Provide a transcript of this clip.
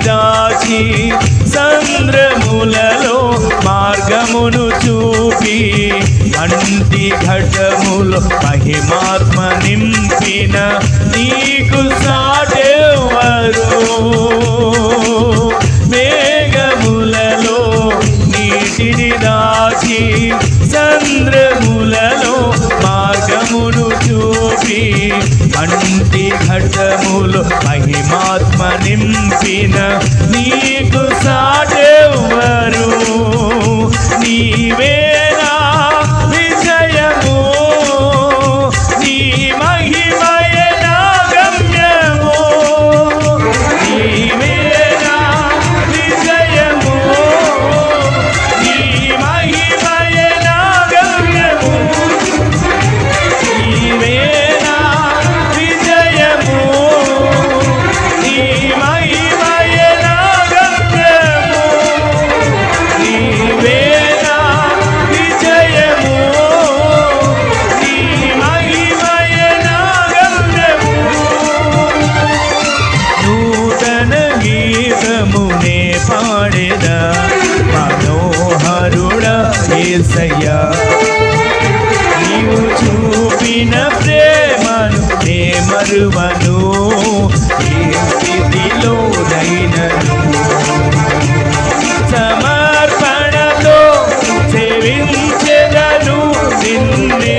దాచి సంద్రములలో మార్గమును చూపి అంటి ఘటములో మహిమాత్మ నింపిన నీకు సాటెవరు మేఘములలో నీటిని దాచి సంద్రములలో మార్గమును చూపి అంటి ఘటములు మహిమాత్మ నింపిన నీకు సాటెవరు నీవేనా విజయము నీ మహిమయే నా గమ్యము నీవేనా విజయము నీ మహిమయే నా గమ్యము నీవేనా విజయము నీ మహిమయే నా గమ్యము నీవేనా విజయము నీ మహిమయే నా గమ్యము నూతన గీతమునే పాడెదా మనోహరుడా యేసయ్యా నీవు చూపిన ప్రేమను నే మరువను ఏ స్థితిలోనైనను సమర్పణతో సేవించెదను నిన్నే